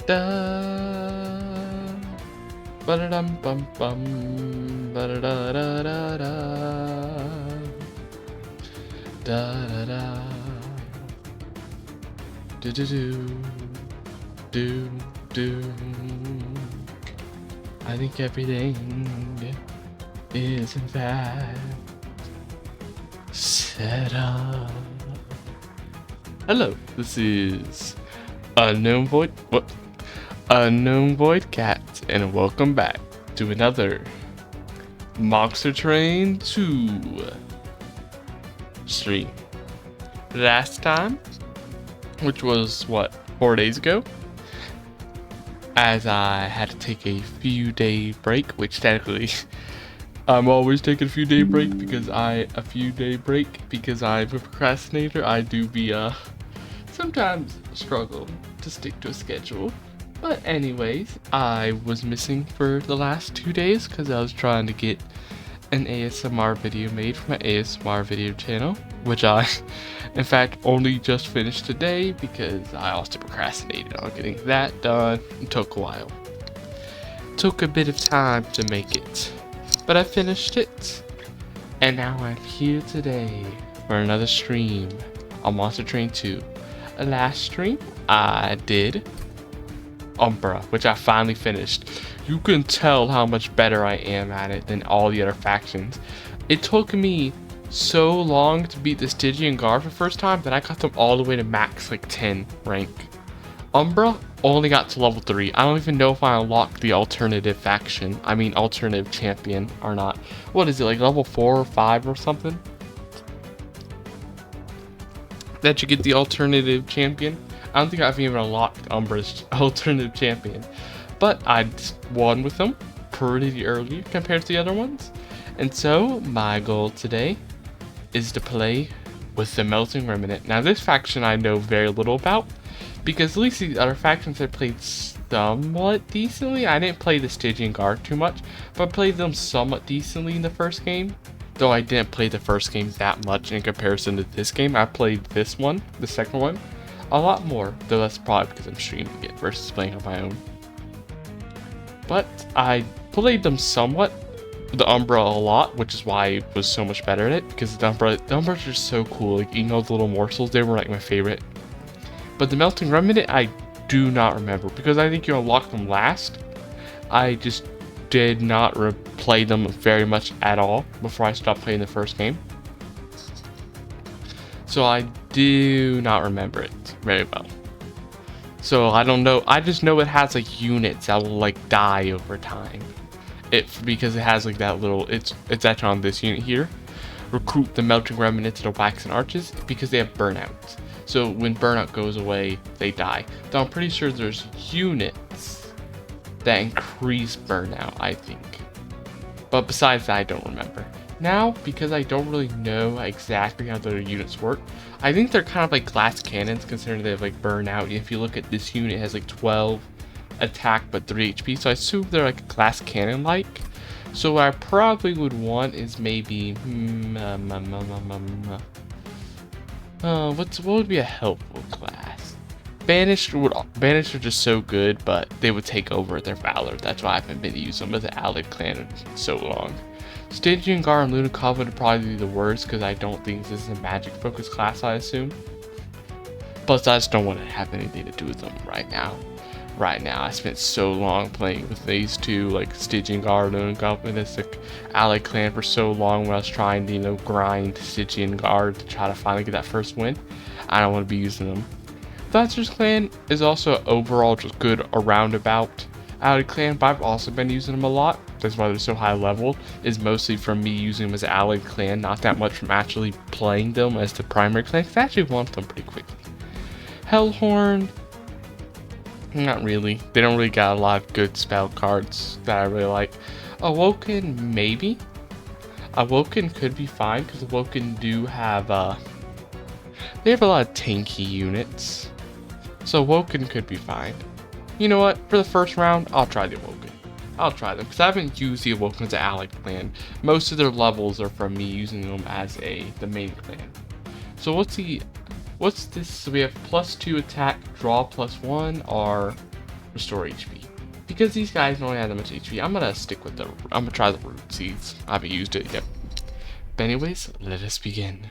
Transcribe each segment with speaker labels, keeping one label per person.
Speaker 1: Da ba da dum bum bum ba da da da da da da da da do do do do do. I think everything is in fact set up. Hello, this is Unknown Void. What? Unknown Void Cat, and welcome back to another Monster Train 2 stream. Last time, which was what, 4 days ago, as I had to take a few day break, which technically I'm always taking a few day break because I'm a procrastinator. I do be sometimes struggle to stick to a schedule. But anyways, I was missing for the last 2 days because I was trying to get an ASMR video made for my ASMR video channel, which I in fact only just finished today because I also procrastinated on getting that done. It took a while. Took a bit of time to make it, but I finished it. And now I'm here today for another stream on Monster Train 2. Last stream I did Umbra, which I finally finished. You can tell how much better I am at it than all the other factions. It took me so long to beat the Stygian Guard for the first time that I got them all the way to max like 10 rank. Umbra only got to level 3. I don't even know if I unlocked the alternative faction. I mean alternative champion or not. What is it, like level 4 or 5 or something? That you get the alternative champion? I don't think I've even unlocked Umbra's alternative champion. But I won with them pretty early compared to the other ones. And so my goal today is to play with the Melting Remnant. Now this faction I know very little about, because at least the other factions I played somewhat decently. I didn't play the Stygian Guard too much, but I played them somewhat decently in the first game. Though I didn't play the first game that much in comparison to this game. I played this one, the second one, a lot more, though that's probably because I'm streaming it versus playing on my own. But I played them somewhat, the Umbra a lot, which is why I was so much better at it, because the Umbra are just so cool. Like, you know, the little morsels, they were like my favorite. But the Melting Remnant, I do not remember, because I think you unlock them last. I just did not play them very much at all before I stopped playing the first game. So I do not remember it very well. So I don't know, I just know it has like units that will like die over time. Because it has like that little, it's actually on this unit here. Recruit the Melting Remnant to the Waxen Arches because they have burnout. So when burnout goes away, they die. Though I'm pretty sure there's units that increase burnout, I think. But besides that, I don't remember. Now, because I don't really know exactly how their units work, I think they're kind of like glass cannons, considering they have like burnout. If you look at this unit, it has like 12 attack but 3 HP, so I assume they're like glass cannon like. So what I probably would want is maybe what would be a helpful class? Banished are just so good, but they would take over their Valor. That's why I haven't been using them as an allied clan in so long. Stygian Guard and Luna Covenant would probably be the worst because I don't think this is a magic focused class, I assume. Plus I just don't want to have anything to do with them right now. I spent so long playing with these two, like Stygian Guard and Luna Covenant, like allied clan for so long when I was trying to, you know, grind Stygian Guard to try to finally get that first win. I don't want to be using them. Thatcher's clan is also overall just good around about allied clan, but I've also been using them a lot. That's why they're so high level, is mostly from me using them as an allied clan, not that much from actually playing them as the primary clan, because I actually want them pretty quickly. Hellhorn, not really. They don't really got a lot of good spell cards that I really like. Awoken, maybe. Awoken could be fine, because Awoken do have, they have a lot of tanky units. So Awoken could be fine. You know what? For the first round, I'll try the Awoken. I'll try them, because I haven't used the Awoken as an allied clan. Most of their levels are from me using them as the main clan. So what's this? So we have +2 attack, draw +1, or restore HP. Because these guys don't have that much HP, I'm gonna stick with I'm gonna try the root seeds. I haven't used it yet. But anyways, let us begin.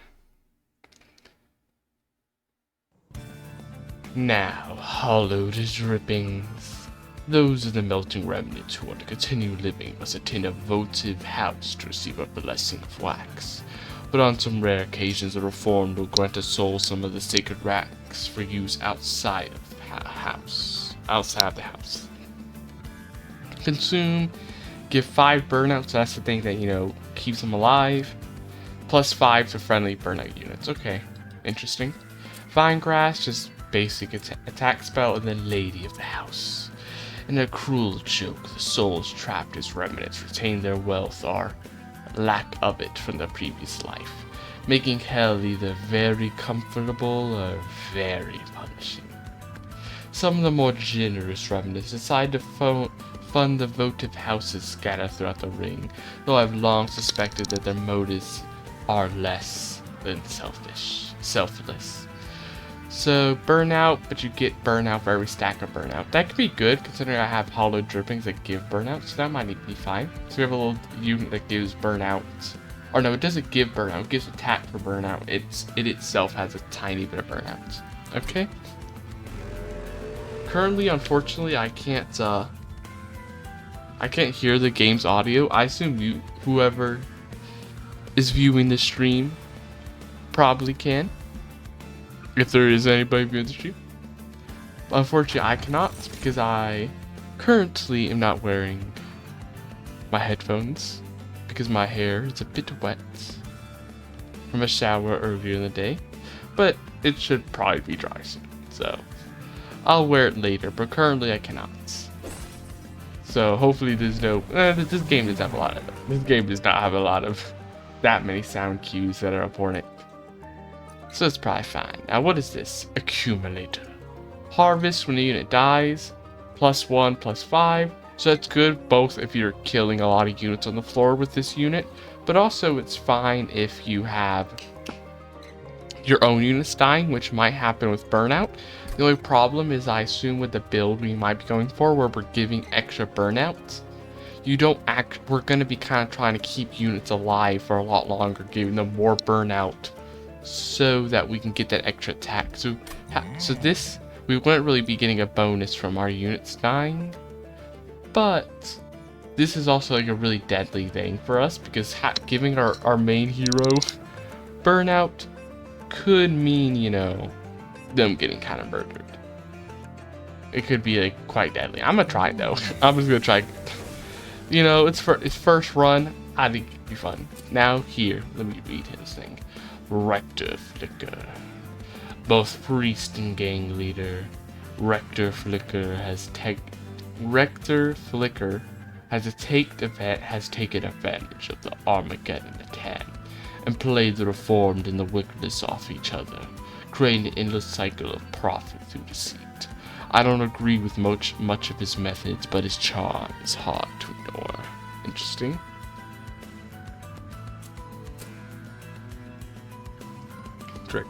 Speaker 1: Now, hallowed drippings. Those are the melting remnants who want to continue living must attend a votive house to receive a blessing of wax. But on some rare occasions, the reformed will grant a soul some of the sacred wax for use outside of the house. Consume, give 5 burnouts, that's the thing that, you know, keeps them alive. Plus 5 to friendly burnout units. Okay, interesting. Vine Grass, just basic attack spell, and then Lady of the House. In a cruel joke, the souls trapped as remnants retain their wealth or lack of it from their previous life, making hell either very comfortable or very punishing. Some of the more generous remnants decide to fund the votive houses scattered throughout the ring, though I've long suspected that their motives are less than selfless. So burnout, but you get burnout for every stack of burnout. That could be good considering I have hollowed drippings that give burnout, so that might be fine. So we have a little unit that gives burnout. Or no, it doesn't give burnout, it gives attack for burnout. It itself has a tiny bit of burnout. Okay. Currently, unfortunately, I can't hear the game's audio. I assume whoever is viewing the stream probably can. If there is anybody viewing the stream. Unfortunately, I cannot because I currently am not wearing my headphones because my hair is a bit wet from a shower earlier in the day. But it should probably be dry soon. So I'll wear it later, but currently I cannot. So hopefully there's no this game does have a lot of this game does not have a lot of that many sound cues that are important. So it's probably fine. Now what is this? Accumulator. Harvest when a unit dies. +1, +5. So that's good both if you're killing a lot of units on the floor with this unit, but also it's fine if you have your own units dying, which might happen with burnout. The only problem is I assume with the build we might be going for where we're giving extra burnouts, we're going to be kind of trying to keep units alive for a lot longer, giving them more burnout so that we can get that extra attack. So this, we wouldn't really be getting a bonus from our units dying, but this is also like a really deadly thing for us because giving our main hero burnout could mean, you know, them getting kind of murdered. It could be like quite deadly. I'm gonna try it though. I'm just gonna try. You know, it's first run. I think it'd be fun. Now here, let me read his thing. Rector Flicker. Both priest and gang leader, Rector Flicker has taken advantage of the Armageddon attack and played the reformed and the wickedness off each other, creating an endless cycle of profit through deceit. I don't agree with much of his methods, but his charm is hard to ignore. Interesting. Trick.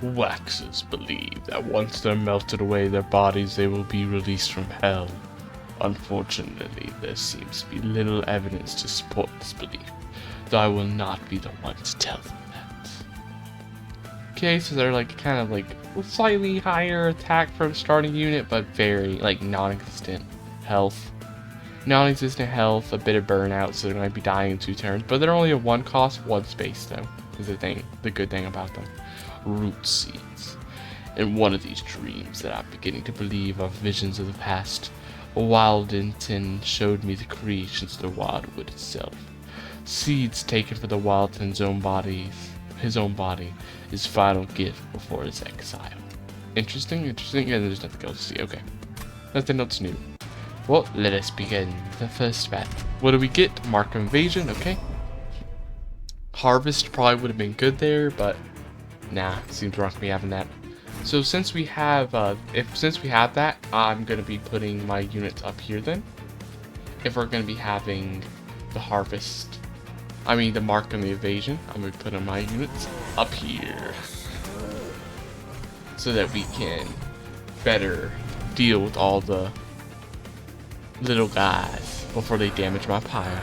Speaker 1: Waxers believe that once they're melted away their bodies, they will be released from hell. Unfortunately, there seems to be little evidence to support this belief, though I will not be the one to tell them that. Okay, so they're like kind of like slightly higher attack for the starting unit, but very like non-existent health. Non-existent health, a bit of burnout, so they're going to be dying in 2 turns, but they're only a 1 cost, 1 space though, is the good thing about them. Root seeds. In one of these dreams that I'm beginning to believe are visions of the past, Wildington showed me the creations of the Wildwood itself. Seeds taken from the Wildington's his own body, his final gift before his exile. Interesting, and there's nothing else to see. Okay. Nothing else new. Well, let us begin the first battle. What do we get? Mark of Invasion, okay. Harvest probably would have been good there, but nah, seems wrong to be having that. So since we have that, I'm gonna be putting my units up here then. If we're gonna be having the harvest, the mark on the evasion, I'm gonna be putting my units up here so that we can better deal with all the little guys before they damage my pile.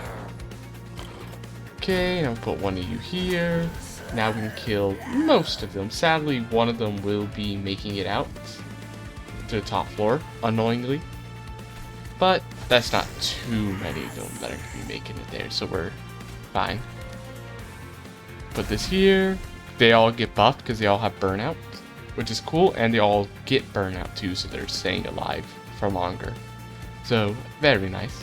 Speaker 1: Okay, I'll put one of you here. Now we can kill most of them. Sadly, one of them will be making it out to the top floor, annoyingly. But that's not too many of them that are going to be making it there, so we're fine. Put this here. They all get buffed because they all have burnout, which is cool, and they all get burnout too, so they're staying alive for longer. So, very nice.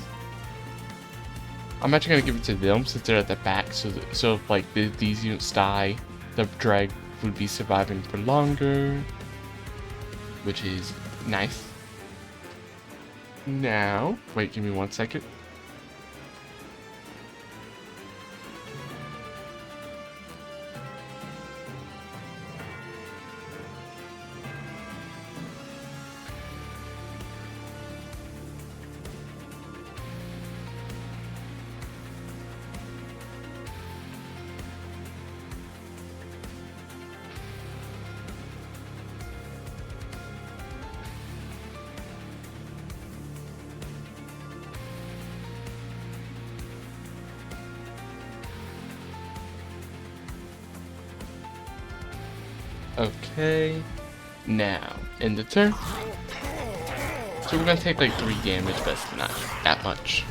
Speaker 1: I'm actually going to give it to them since they're at the back, so if like these units die, the drag would be surviving for longer, which is nice. Now, wait, give me 1 second. Okay, now in the turn. So we're gonna take like 3 damage, but it's not that much.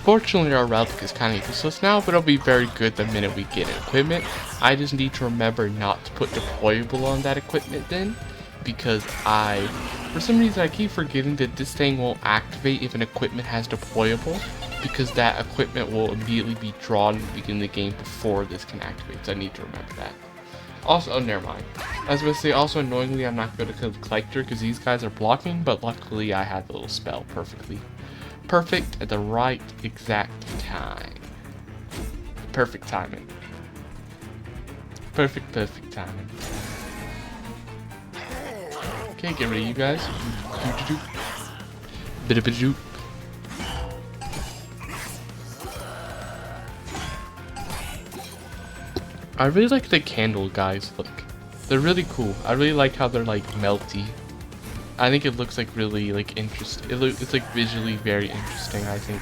Speaker 1: Fortunately, our relic is kind of useless now, but it'll be very good the minute we get equipment. I just need to remember not to put deployable on that equipment then, because for some reason I keep forgetting that this thing won't activate if an equipment has deployable, because that equipment will immediately be drawn at the beginning of the game before this can activate, so I need to remember that. Also, oh, never mind. I was going to say, also annoyingly, I'm not good at Collector because these guys are blocking, but luckily I had the little spell perfectly. Perfect at the right exact time. Perfect timing. Perfect timing. Okay, get rid of you guys. Bit-a-bit-a-doop. I really like the candle guys look. They're really cool. I really like how they're like melty. I think it looks like really like interesting. It's like visually very interesting, I think.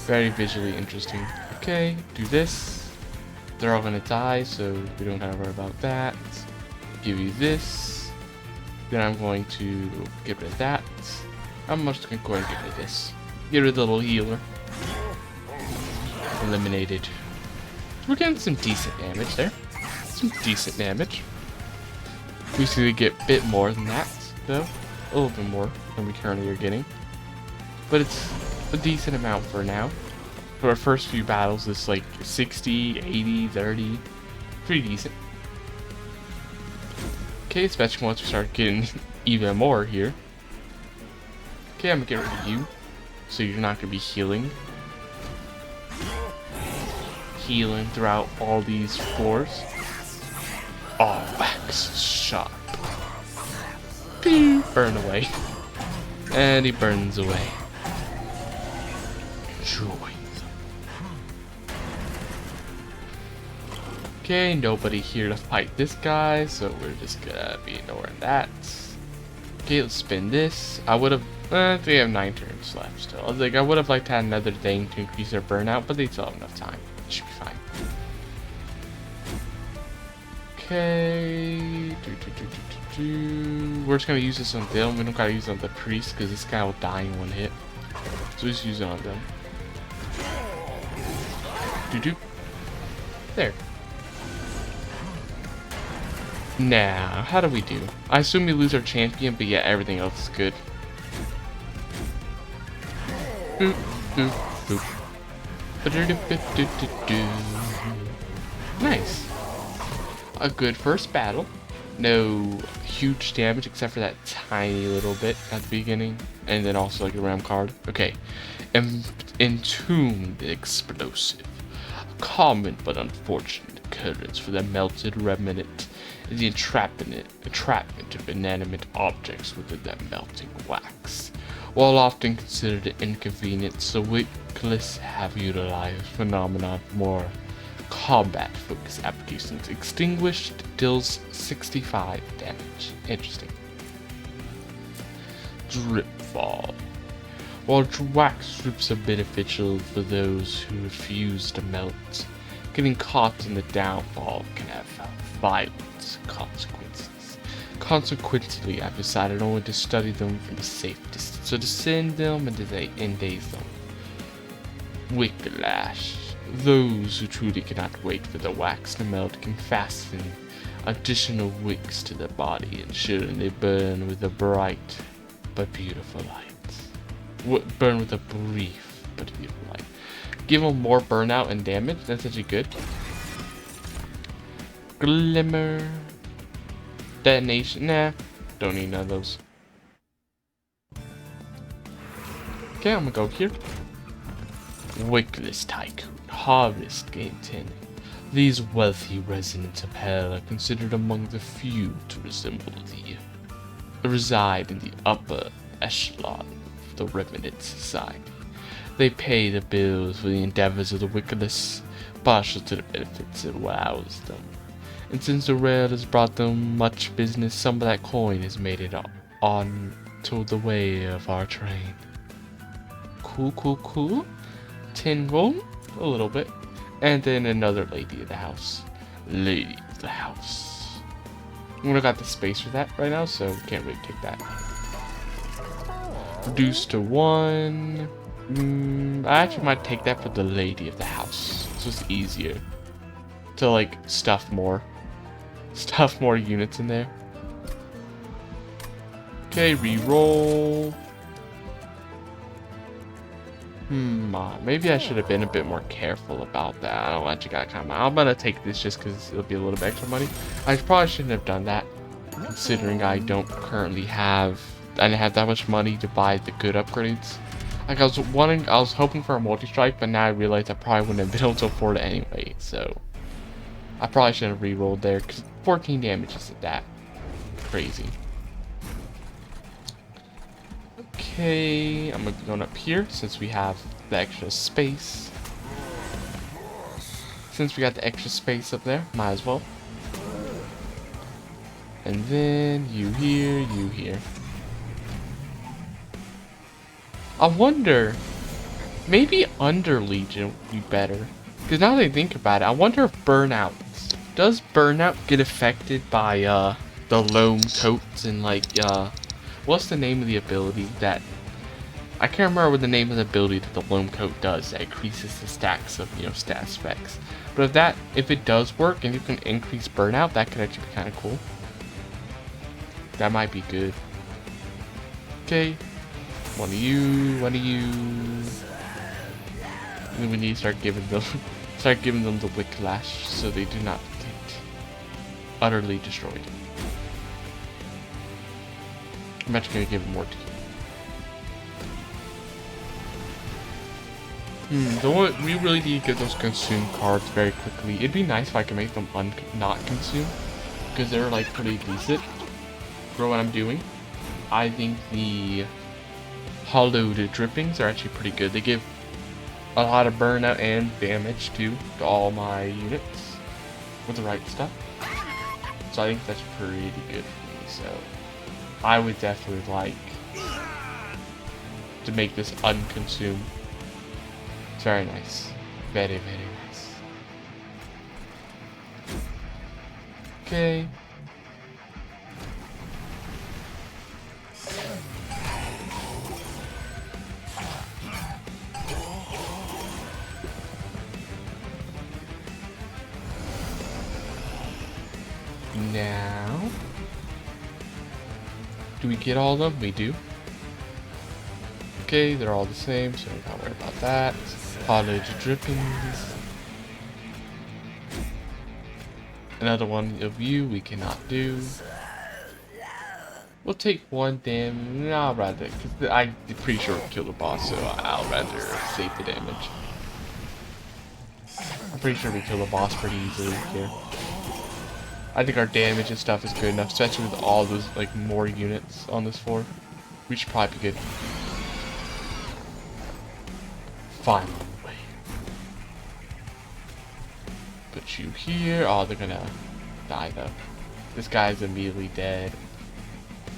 Speaker 1: Very visually interesting. Okay, do this. They're all gonna die, so we don't gotta worry about that. Give you this. Then I'm going to get rid of that. I'm just gonna go ahead and get rid of this. Get rid of the little healer. Eliminated. We're getting some decent damage there. Some decent damage. We just need to get a bit more than that, though. A little bit more than we currently are getting. But it's a decent amount for now. For our first few battles, it's like 60, 80, 30. Pretty decent. Okay, especially once we start getting even more here. Okay, I'm gonna get rid of you. So you're not gonna be healing. Healing throughout all these floors. Oh, wax sharp. Pew, burn away. And he burns away. Joy. Okay, nobody here to fight this guy, so we're just gonna be ignoring that. Okay, let's spin this. I would have. They have 9 turns left still. I would have liked to have another thing to increase their burnout, but they still have enough time. Should be fine. Okay. We're just gonna use this on them. We don't gotta use it on the priest because this guy will die in 1 hit. So just use it on them. There. Now, how do we do? I assume we lose our champion, but yeah, everything else is good. Boop, boop, boop. Nice. A good first battle. No huge damage except for that tiny little bit at the beginning. And then also like a ram card. Okay. Entomb the Explosive. A common but unfortunate occurrence for the melted remnant is the entrapment of inanimate objects within that melting wax. While often considered an inconvenience, the Witless have utilized phenomenon for more combat-focused applications. Extinguished deals 65 damage. Interesting. Drip Fall. While wax drips are beneficial for those who refuse to melt, getting caught in the downfall can have violent consequences. Consequently, I've decided only to study them from a safe distance, so to send them and daze them. Wicklash. Those who truly cannot wait for the wax to melt can fasten additional wicks to the body, ensuring they burn with a bright but beautiful light. Burn with a brief but beautiful light. Give them more burnout and damage. That's actually good. Glimmer. Detonation. Nah, don't need none of those. Okay, I'm gonna go here. Wickless Tycoon. Harvest Game 10. These wealthy residents of Hell are considered among the few to resemble thee. They reside in the upper echelon of the Revenant Society. They pay the bills for the endeavors of the wickless, partial to the benefits it wows them. And since the rail has brought them much business, some of that coin has made it on to the way of our train. Cool. 10 gold? A little bit. And then another Lady of the House. Lady of the House. I'm gonna got the space for that right now, so can't really take that. Reduced to 1. I actually might take that for the Lady of the House. It's just easier to like stuff more units in there. Okay, re-roll. Maybe I should have been a bit more careful about that. I don't actually got kind of. I'm gonna take this just because it'll be a little bit extra money. I probably shouldn't have done that, considering I didn't have that much money to buy the good upgrades. Like I was hoping for a multi-strike, but now I realize I probably wouldn't have been able to afford it anyway. So I probably should have re-rolled there, because 14 damage isn't that crazy. Okay, I'm going up here since we have the extra space. Since we got the extra space up there, might as well. And then you here. I wonder, maybe Under Legion would be better. Because now that I think about it, I wonder if does Burnout get affected by the Loam Coats and like what's the name of the ability that I can't remember what the name of the ability that the Loam Coat does that increases the stacks of stat specs. But if it does work and you can increase Burnout, that could actually be kind of cool. That might be good. Okay. One of you. And then we need to start giving them the Wicklash so they do not get utterly destroyed. I'm actually gonna give it more to you. We really need to get those consume cards very quickly. It'd be nice if I could make them not consume, because they're like pretty decent for what I'm doing. I think the hollowed drippings are actually pretty good. They give a lot of burnout and damage too to all my units with the right stuff. So I think that's pretty good for me. So I would definitely like to make this unconsumed. It's very nice. Very, very nice. Okay. Now, do we get all of them? We do. Okay, they're all the same, so we don't worry about that. College drippings. Another one of you we cannot do. We'll take one damage. No, I'll rather, because I'm pretty sure we'll kill the boss, so I'll rather save the damage. I'm pretty sure we kill the boss pretty easily here. I think our damage and stuff is good enough, especially with all those like more units on this floor. We should probably be good. Finally. Put you here. Oh, they're gonna die though. This guy's immediately dead.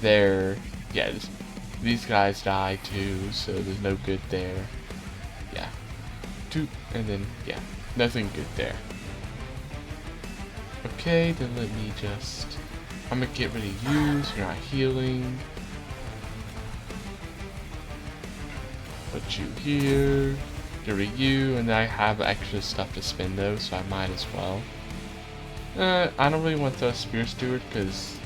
Speaker 1: Yeah, These guys die too, so there's no good there. Yeah. Two, and then, yeah, nothing good there. Okay, then let me just... I'm gonna get rid of you, so you're not healing. Put you here. Get rid of you, and then I have extra stuff to spend though, so I might as well. I don't really want the Spear Steward, because...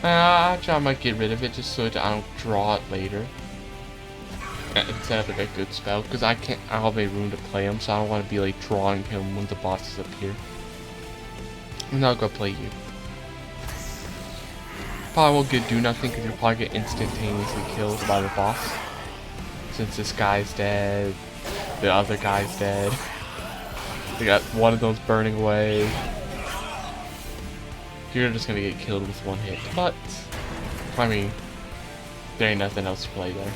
Speaker 1: actually I might get rid of it just so that I don't draw it later. Instead of like a good spell, because I don't have a room to play him, so I don't want to be like drawing him when the bosses appear. And I'll go play you. Probably won't do nothing because you'll probably get instantaneously killed by the boss. Since this guy's dead, the other guy's dead. They got one of those burning away. You're just gonna get killed with one hit, but I mean, there ain't nothing else to play there.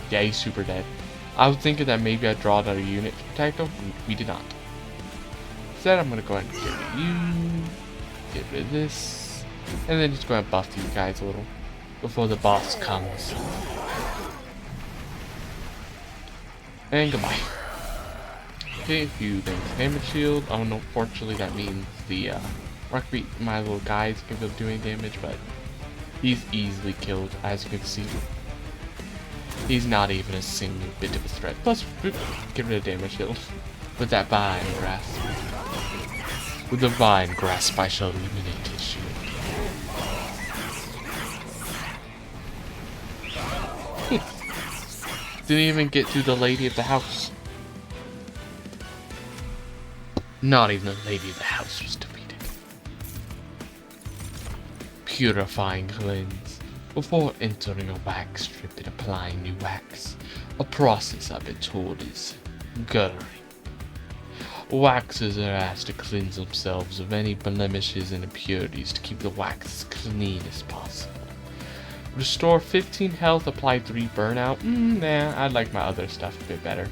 Speaker 1: Yeah, he's super dead. I was thinking that maybe I'd draw another unit to protect him. We did not. Instead, I'm gonna go ahead and get rid of you, get rid of this, and then just go ahead and buff these guys a little before the boss comes. And goodbye. Okay, a few things. Damage shield. Oh no, fortunately that means the my little guys can be doing damage, but he's easily killed, as you can see. He's not even a single bit of a threat. Plus, get rid of damage shield. With that vine grasp. With the vine grasp, I shall eliminate his shield. Didn't even get to the lady of the house. Not even the lady of the house was defeated. Purifying cleanse. Before entering a wax strip and applying new wax, a process I've been told is guttering. Waxes are asked to cleanse themselves of any blemishes and impurities to keep the wax as clean as possible. Restore 15 health, apply 3 burnout. Nah, I'd like my other stuff a bit better.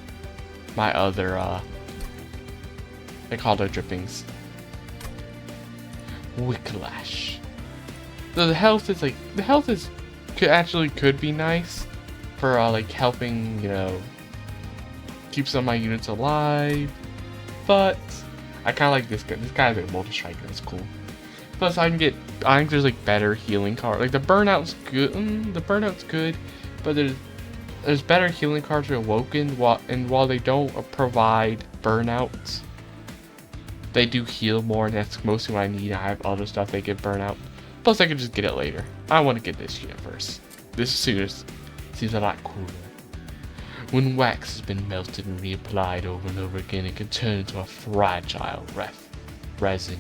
Speaker 1: My other, they call their drippings. Wicklash. So the health is could be nice for like helping, you know, keep some of my units alive. But I kind of like this guy. This guy's like a multi-striker. It's cool. Plus, I think there's like better healing cards. Like the burnout's good. The burnout's good, but there's better healing cards for Awoken. While they don't provide burnouts, they do heal more, and that's mostly what I need. I have other stuff they give burnout. Plus, I can just get it later. I want to get this unit first. This seems a lot cooler. When wax has been melted and reapplied over and over again, it can turn into a fragile resin.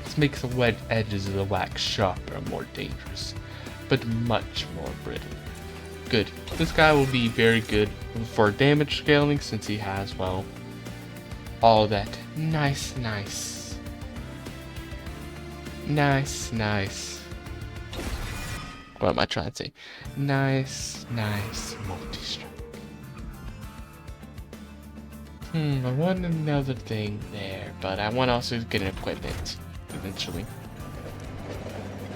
Speaker 1: This makes the wet edges of the wax sharper and more dangerous, but much more brittle. Good. This guy will be very good for damage scaling since he has, well, all that nice. What am I trying to say? Nice multi-strike. I want another thing there, but I want to also get an equipment eventually.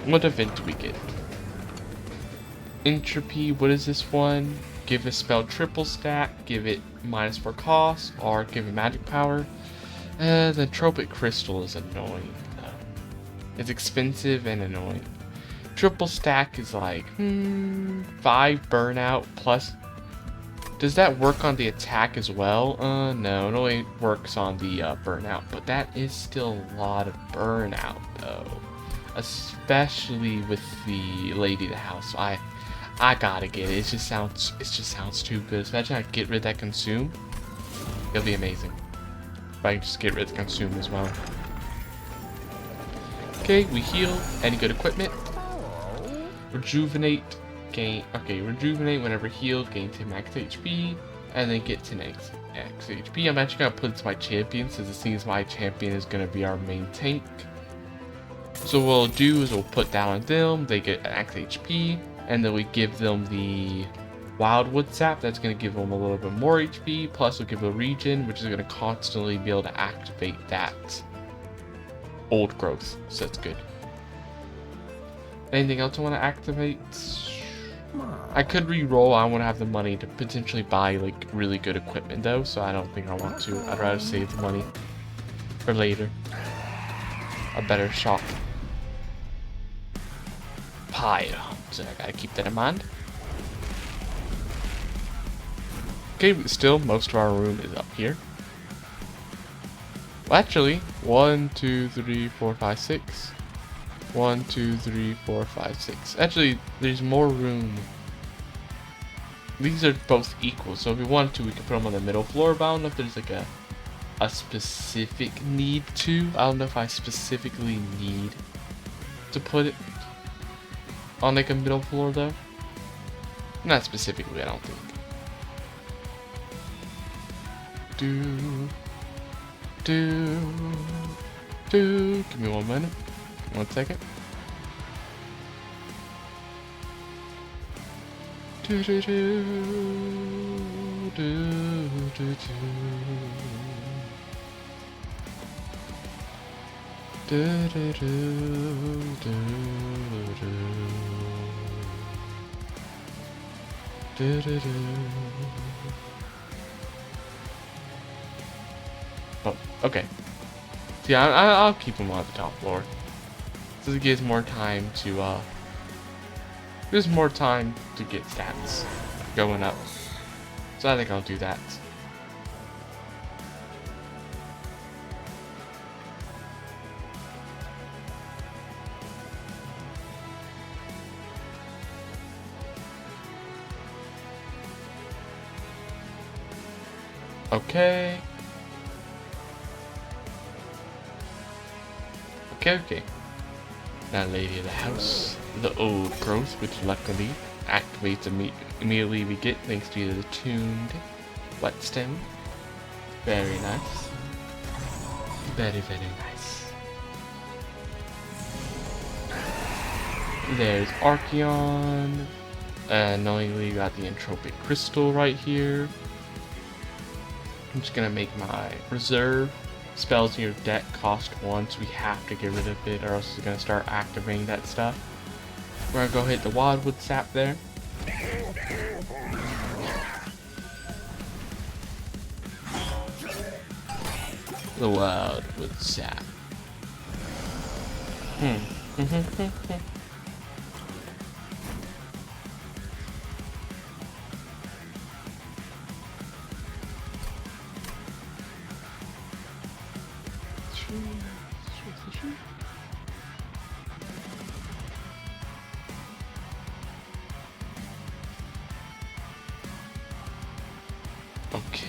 Speaker 1: What event do we get? Entropy, what is this one? Give a spell triple stack, give it -4 cost, or give it magic power. The Tropic Crystal is annoying though. It's expensive and annoying. Triple stack is like 5 burnout plus. Does that work on the attack as well? No, it only works on the burnout, but that is still a lot of burnout though, especially with the lady of the house. So I gotta get it. It just sounds too good. Imagine I get rid of that consume. It'll be amazing. If I can just get rid of the consume as well. Okay, we heal. Any good equipment? Rejuvenate. Rejuvenate whenever healed, gain 10 max HP, and then get 10 max HP. I'm actually gonna put it to my champion since it seems my champion is gonna be our main tank. So what we'll do is we'll put that on them, they get max HP, and then we give them the Wildwood Sap, that's gonna give them a little bit more HP, plus we'll give a regen, which is gonna constantly be able to activate that old growth, so that's good. Anything else I want to activate? I could re-roll. I want to have the money to potentially buy like really good equipment though, so I don't think I want to. I'd rather save the money for later. A better shot. Pyre hunt. So I gotta keep that in mind. Okay, but still most of our room is up here. Well, actually, 1, 2, 3, 4, 5, 6. 1, 2, 3, 4, 5, 6. Actually, there's more room. These are both equal, so if we wanted to, we could put them on the middle floor, but I don't know if there's like a specific need to. I don't know if I specifically need to put it on like a middle floor though. Not specifically, I don't think. Give me 1 minute. 1 second. Oh, okay. See, I'll keep them on the top floor. So it gives more time to, there's more time to get stats going up. So I think I'll do that. Okay. Okay. Now, lady of the house, the old growth, which luckily activates immediately we get thanks to the tuned whetstone. Very nice. Very, very nice. There's Archeon. Knowingly got the entropic crystal right here. I'm just gonna make my reserve. Spells in your deck cost 1, so we have to get rid of it or else it's gonna start activating that stuff. We're gonna go hit the wildwood sap there. The wildwood sap.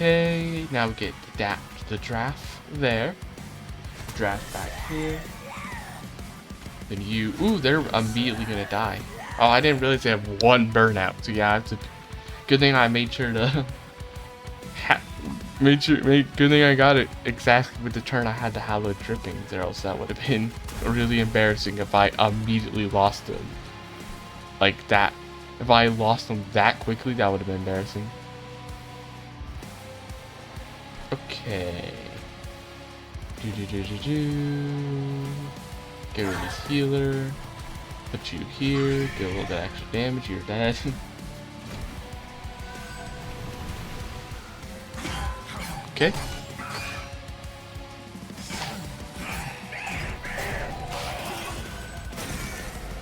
Speaker 1: Okay, now we get the draft there. Draft back here. Then you, ooh, they're immediately gonna die. Oh, I didn't realize they have 1 burnout. So yeah, it's a good thing I made sure to good thing I got it exactly with the turn I had to have the drippings, or else that would have been really embarrassing if I immediately lost them like that. If I lost them that quickly, that would have been embarrassing. Okay. Get rid of this healer. Put you here. Get a little bit extra damage. You're dead. Okay.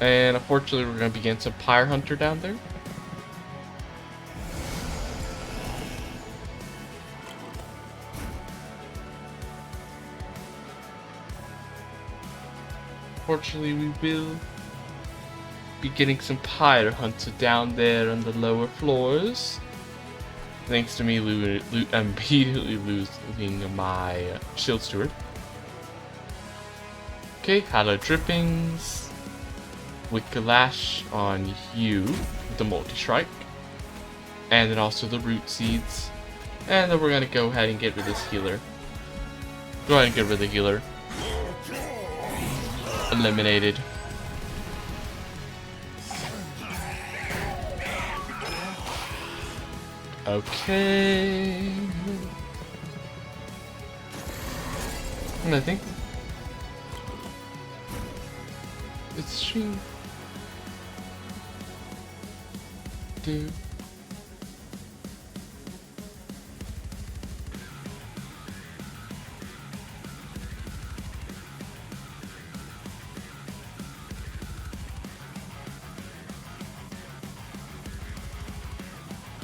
Speaker 1: And unfortunately, we're going to begin some Pyre Hunter down there. Unfortunately, we will be getting some Pyre Hunter down there on the lower floors. Thanks to me immediately losing my Shield Steward. Okay, Halo Drippings. Wicked Lash on you with the Multi-Strike. And then also the Root Seeds. And then we're going to go ahead and get rid of this healer. Go ahead and get rid of the healer. Eliminated. Okay. And I think it's she. do.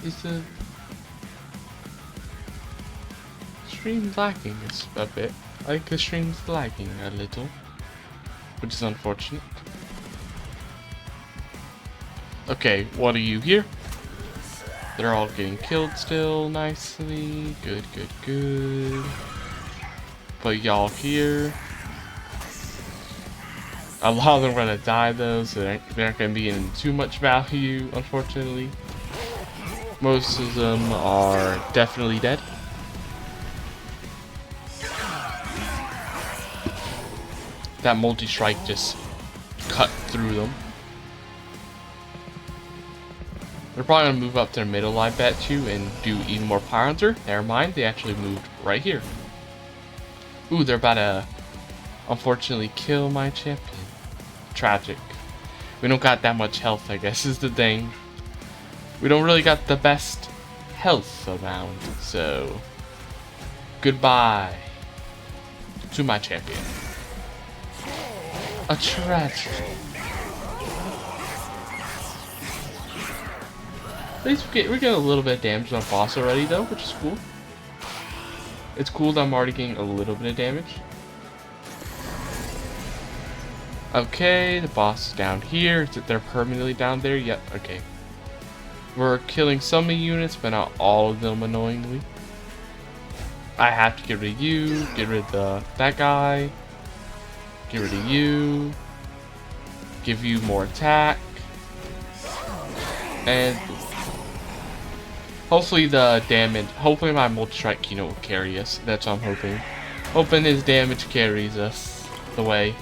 Speaker 1: Is the stream lagging a bit? Like the stream's lagging a little, which is unfortunate. Okay, what are you here? They're all getting killed still nicely. Good, good, good. Put y'all here. A lot of them are gonna die though, so they're not gonna be in too much value, unfortunately. Most of them are definitely dead. That multi-strike just cut through them. They're probably gonna move up to the middle, I bet you, and do even more Pyre Hunter. Never mind, they actually moved right here. Ooh, they're about to unfortunately kill my champion. Tragic. We don't got that much health, I guess is the thing. We don't really got the best health around, so goodbye to my champion. A tragedy. At least we're getting a little bit of damage on the boss already though, which is cool. It's cool that I'm already getting a little bit of damage. Okay, the boss is down here. Is it they're permanently down there? Yep, okay. We're killing some of the units, but not all of them, annoyingly. I have to get rid of you, get rid of that guy, get rid of you, give you more attack, and hopefully hopefully my multi-strike keynote will carry us. That's what I'm hoping. Hoping his damage carries us the way.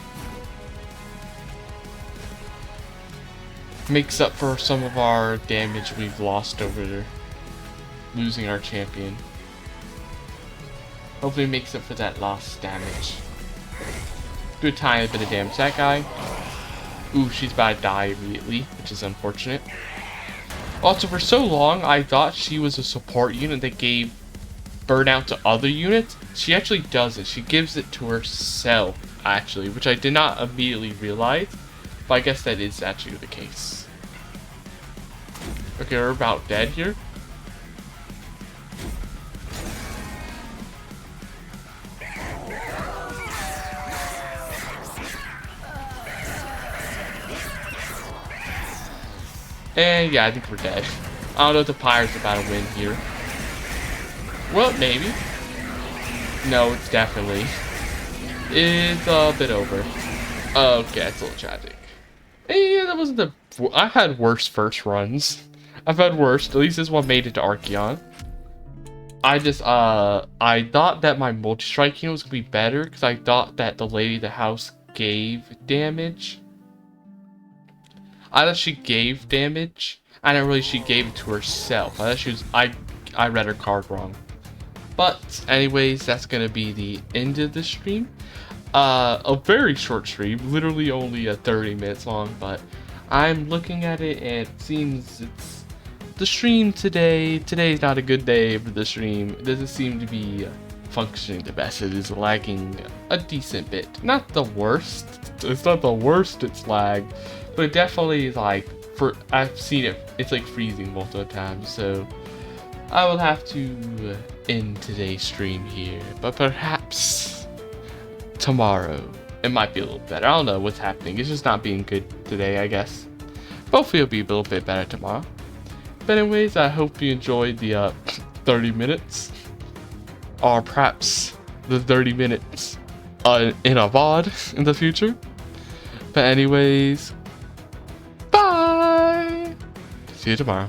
Speaker 1: Makes up for some of our damage we've lost over there. Losing our champion. Hopefully makes up for that lost damage. Do a tiny bit of damage to that guy. Ooh, she's about to die immediately, which is unfortunate. Also, for so long, I thought she was a support unit that gave burnout to other units. She actually doesn't. She gives it to herself, actually, which I did not immediately realize. But I guess that is actually the case. Okay, we're about dead here. And yeah, I think we're dead. I don't know if the Pyre's about to win here. Well, maybe. No, it's definitely. It's a bit over. Okay, it's a little tragic. Yeah, that wasn't the... I had worse first runs. I've had worse. At least this one made it to Archeon. I thought that my multi-strike was gonna be better because I thought that the lady of the house gave damage. I thought she gave damage. I didn't really she gave it to herself. I thought she was I read her card wrong. But anyways, that's gonna be the end of the stream. A very short stream, literally only 30 minutes long, but I'm looking at it and it seems it's the stream today's not a good day for the stream. It doesn't seem to be functioning the best. It is lagging a decent bit. Not the worst. It's not the worst it's lagged, but it definitely is like I've seen it. It's like freezing multiple times. So I will have to end today's stream here, but perhaps tomorrow it might be a little better. I don't know what's happening. It's just not being good today, I guess. Hopefully it'll be a little bit better tomorrow. But anyways, I hope you enjoyed the 30 minutes, or perhaps the 30 minutes in a VOD in the future. But anyways, bye! See you tomorrow.